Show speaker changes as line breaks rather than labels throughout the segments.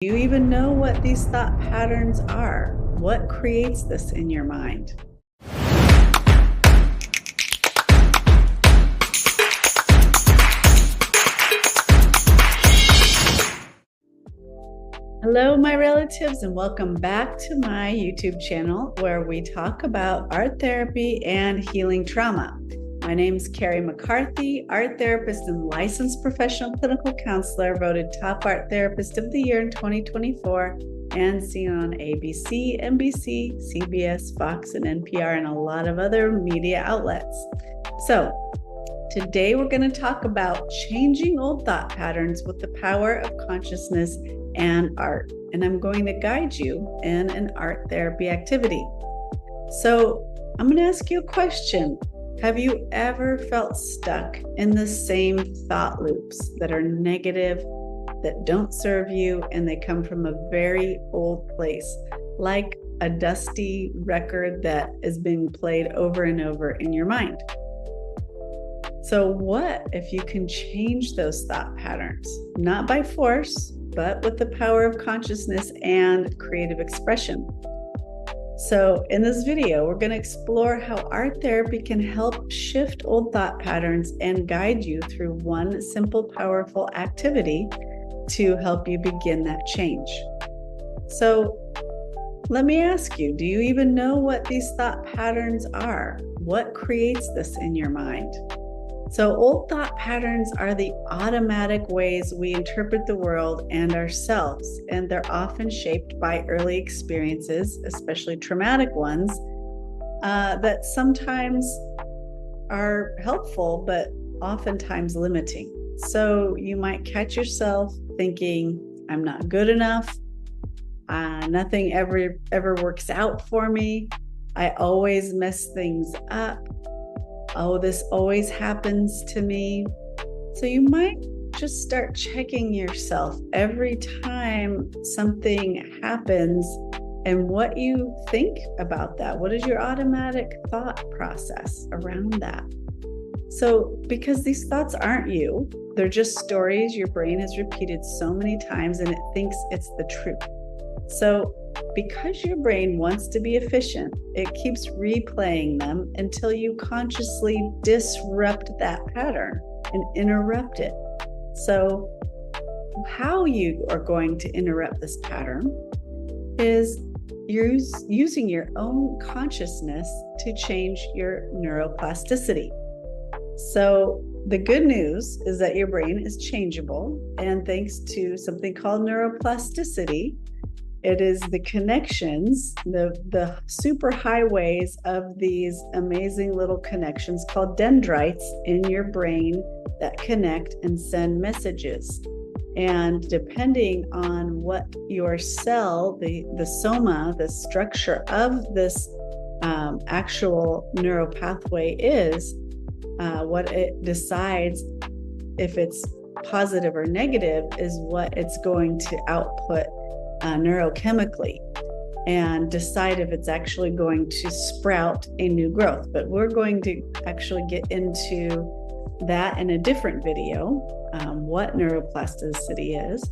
Do you even know what these thought patterns are? What creates this in your mind? Hello, my relatives, and welcome back to my YouTube channel where we talk about art therapy and healing trauma. My name is Carrie McCarthy, art therapist and licensed professional clinical counselor, voted top art therapist of the year in 2024, and seen on ABC, NBC, CBS, Fox, and NPR, and a lot of other media outlets. So today we're going to talk about changing old thought patterns with the power of consciousness and art. And I'm going to guide you in an art therapy activity. So I'm going to ask you a question. Have you ever felt stuck in the same thought loops that are negative, that don't serve you, and they come from a very old place, like a dusty record that is being played over and over in your mind? So what if you can change those thought patterns, not by force, but with the power of consciousness and creative expression? So in this video, we're going to explore how art therapy can help shift old thought patterns and guide you through one simple, powerful activity to help you begin that change. So let me ask you, do you even know what these thought patterns are? What creates this in your mind? So old thought patterns are the automatic ways we interpret the world and ourselves, and they're often shaped by early experiences, especially traumatic ones, that sometimes are helpful, but oftentimes limiting. So you might catch yourself thinking, I'm not good enough. Nothing ever works out for me. I always mess things up. Oh, this always happens to me. So you might just start checking yourself every time something happens and what you think about that. What is your automatic thought process around that? So because these thoughts aren't you, they're just stories your brain has repeated so many times and it thinks it's the truth. So because your brain wants to be efficient, it keeps replaying them until you consciously disrupt that pattern and interrupt it. So how you are going to interrupt this pattern is using your own consciousness to change your neuroplasticity. So the good news is that your brain is changeable, and thanks to something called neuroplasticity, it is the connections, the super highways of these amazing little connections called dendrites in your brain that connect and send messages. And depending on what your cell, the soma, the structure of this actual neural pathway is, what it decides, if it's positive or negative, is what it's going to output neurochemically and decide if it's actually going to sprout a new growth. But we're going to actually get into that in a different video, what neuroplasticity is,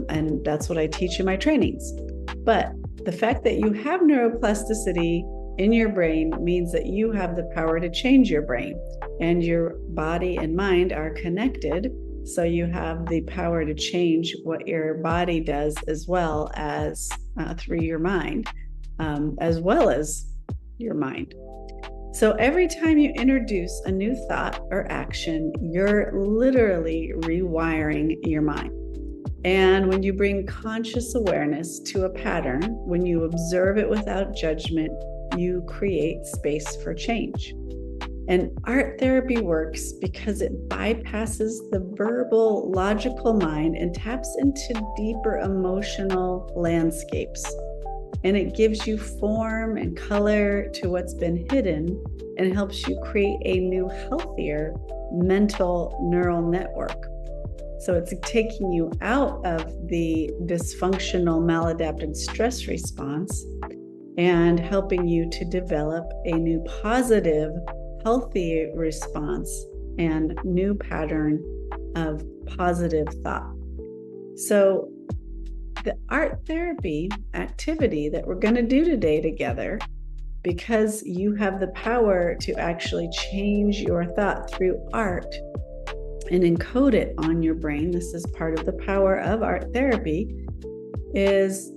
and that's what I teach in my trainings. But the fact that you have neuroplasticity in your brain means that you have the power to change your brain, and your body and mind are connected. So you have the power to change what your body does, as well as through your mind, as well as your mind. So every time you introduce a new thought or action, you're literally rewiring your mind. And when you bring conscious awareness to a pattern, when you observe it without judgment, you create space for change. And art therapy works because it bypasses the verbal, logical mind and taps into deeper emotional landscapes. And it gives you form and color to what's been hidden and helps you create a new, healthier mental neural network. So it's taking you out of the dysfunctional, maladaptive stress response and helping you to develop a new positive, healthy response and new pattern of positive thought. So the art therapy activity that we're going to do today together, because you have the power to actually change your thought through art and encode it on your brain. This is part of the power of art therapy, is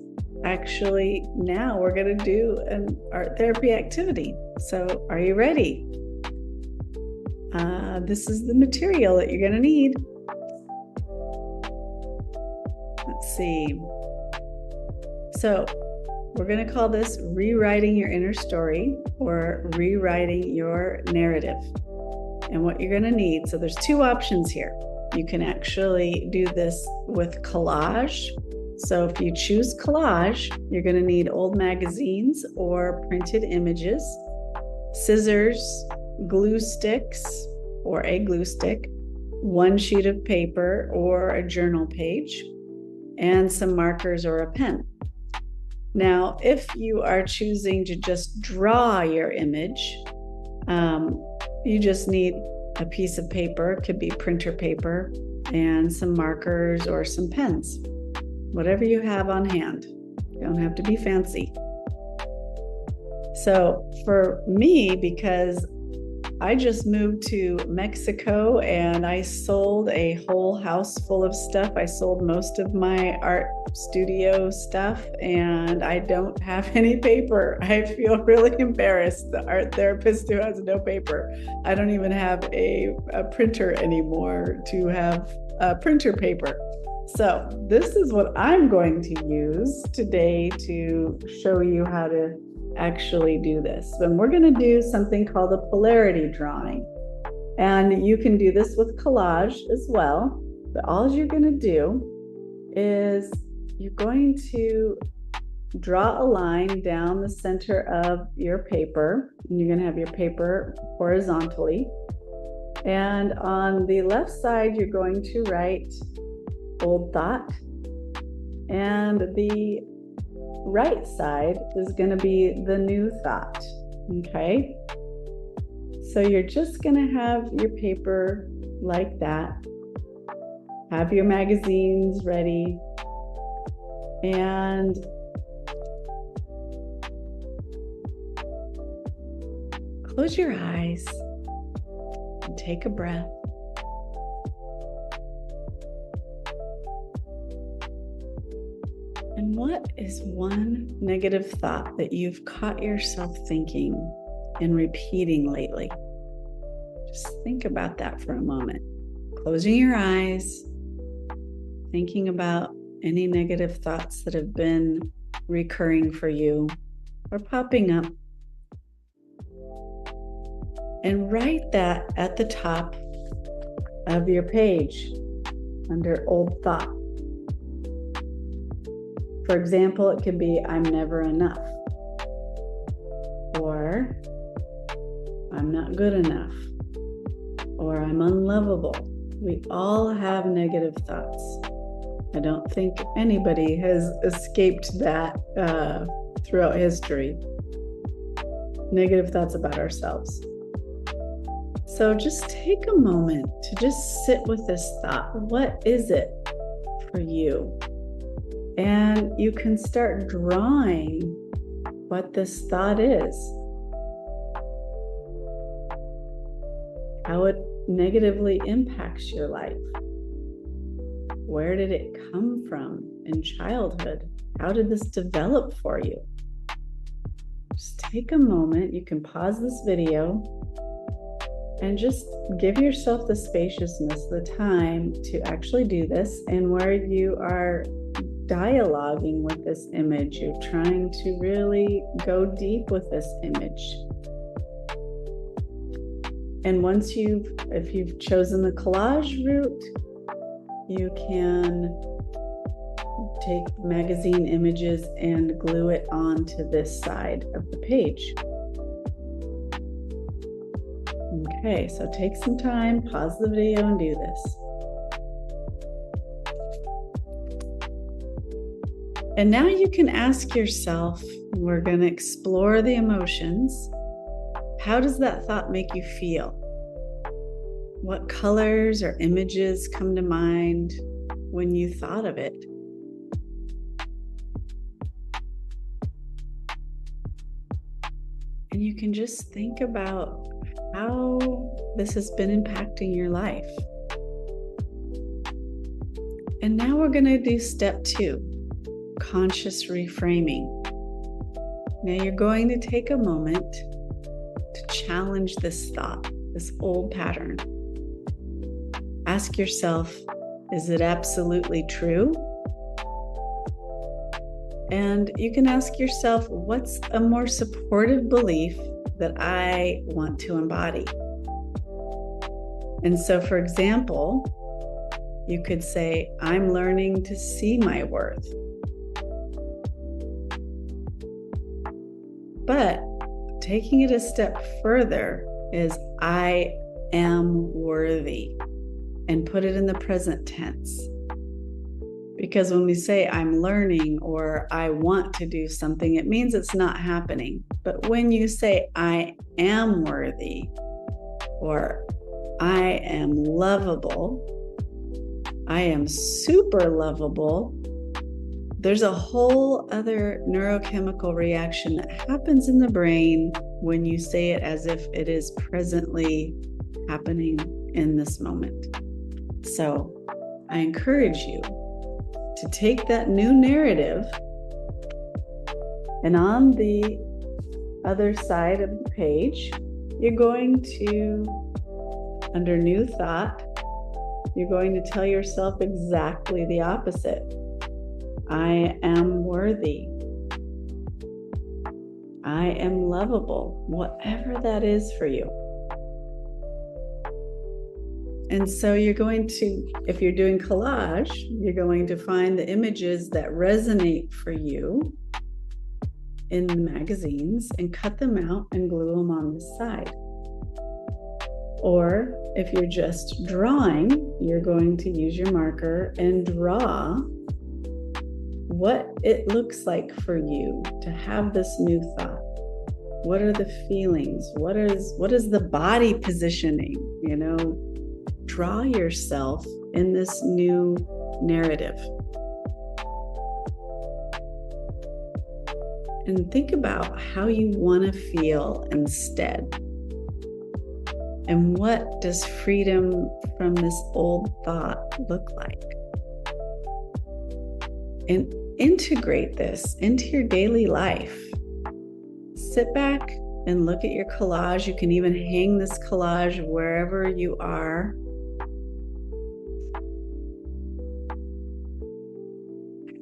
actually now we're going to do an art therapy activity. So are you ready? This is the material that you're going to need. Let's see. So we're going to call this rewriting your inner story, or rewriting your narrative. And what you're going to need, so there's two options here. You can actually do this with collage. So if you choose collage, you're going to need old magazines or printed images, scissors, glue sticks or a glue stick, one sheet of paper or a journal page, and some markers or a pen. Now, if you are choosing to just draw your image, you just need a piece of paper, it could be printer paper, and some markers or some pens, whatever you have on hand. You don't have to be fancy. So for me, because I just moved to Mexico and I sold a whole house full of stuff. I sold most of my art studio stuff and I don't have any paper. I feel really embarrassed, the art therapist who has no paper. I don't even have a printer anymore to have printer paper. So this is what I'm going to use today to show you how to actually do this. And we're going to do something called a polarity drawing. And you can do this with collage as well. But all you're going to do is you're going to draw a line down the center of your paper. And you're going to have your paper horizontally. And on the left side, you're going to write old thought. And the right side is going to be the new thought. Okay, so you're just going to have your paper like that, have your magazines ready, and close your eyes and take a breath. And what is one negative thought that you've caught yourself thinking and repeating lately? Just think about that for a moment. Closing your eyes, thinking about any negative thoughts that have been recurring for you or popping up. And write that at the top of your page under old thought. For example, it could be, I'm never enough, or I'm not good enough, or I'm unlovable. We all have negative thoughts. I don't think anybody has escaped that throughout history. Negative thoughts about ourselves. So just take a moment to just sit with this thought. What is it for you? And you can start drawing what this thought is, how it negatively impacts your life. Where did it come from in childhood? How did this develop for you? Just take a moment. You can pause this video and just give yourself the spaciousness, the time to actually do this, and where you are dialoguing with this image, you're trying to really go deep with this image. And once if you've chosen the collage route, you can take magazine images and glue it onto this side of the page. Okay, so take some time, pause the video and do this. And now you can ask yourself, we're going to explore the emotions. How does that thought make you feel? What colors or images come to mind when you thought of it? And you can just think about how this has been impacting your life. And now we're going to do step 2, conscious reframing. Now you're going to take a moment to challenge this thought, this old pattern. Ask yourself, is it absolutely true? And you can ask yourself, what's a more supportive belief that I want to embody? And so, for example, you could say, I'm learning to see my worth. But taking it a step further is, I am worthy, and put it in the present tense. Because when we say I'm learning or I want to do something, it means it's not happening. But when you say I am worthy or I am lovable, I am super lovable, there's a whole other neurochemical reaction that happens in the brain when you say it as if it is presently happening in this moment. So I encourage you to take that new narrative, and on the other side of the page, you're going to, under new thought, you're going to tell yourself exactly the opposite. I am worthy. I am lovable, whatever that is for you. And so you're going to, if you're doing collage, you're going to find the images that resonate for you in the magazines and cut them out and glue them on the side. Or if you're just drawing, you're going to use your marker and draw what it looks like for you to have this new thought. What are the feelings? What is the body positioning? Draw yourself in this new narrative. And think about how you want to feel instead. And what does freedom from this old thought look like? And integrate this into your daily life. Sit back and look at your collage. You can even hang this collage wherever you are.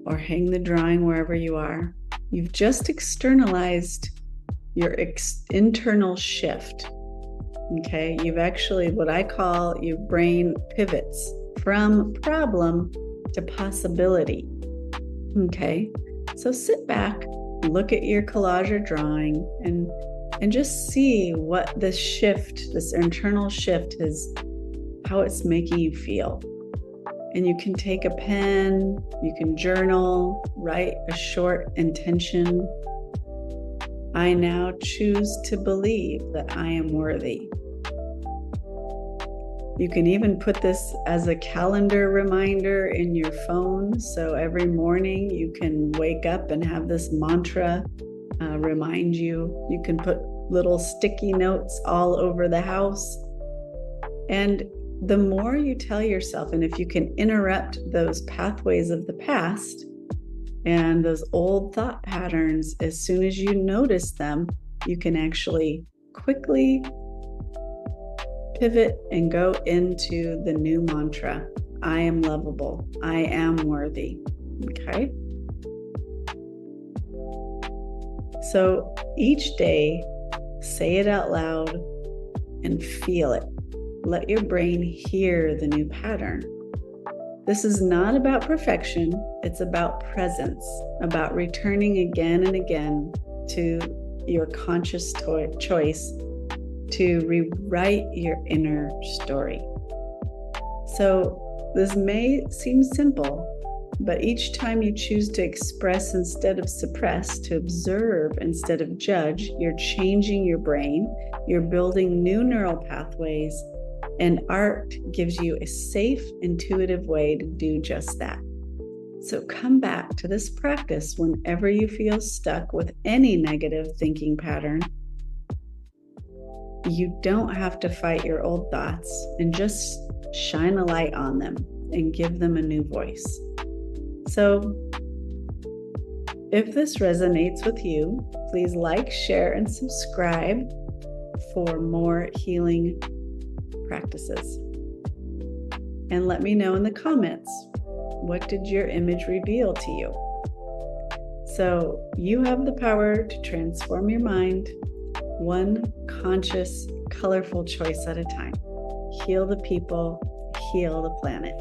Or hang the drawing wherever you are. You've just externalized your internal shift. Okay, you've actually, what I call, your brain pivots from problem to possibility. Okay, so sit back, look at your collage or drawing, and just see what this shift, this internal shift is, how it's making you feel. And you can take a pen, you can journal, write a short intention. I now choose to believe that I am worthy. You can even put this as a calendar reminder in your phone. So every morning you can wake up and have this mantra remind you. You can put little sticky notes all over the house. And the more you tell yourself, and if you can interrupt those pathways of the past and those old thought patterns, as soon as you notice them, you can actually quickly pivot and go into the new mantra. I am lovable. I am worthy. Okay. So each day, say it out loud and feel it. Let your brain hear the new pattern. This is not about perfection. It's about presence, about returning again and again to your conscious choice to rewrite your inner story. So this may seem simple, but each time you choose to express instead of suppress, to observe instead of judge, you're changing your brain, you're building new neural pathways, and art gives you a safe, intuitive way to do just that. So come back to this practice whenever you feel stuck with any negative thinking pattern, You don't have to fight your old thoughts, and just shine a light on them and give them a new voice. So if this resonates with you, please like, share, and subscribe for more healing practices. And let me know in the comments, what did your image reveal to you? So you have the power to transform your mind one conscious, colorful choice at a time. Heal the people, heal the planet.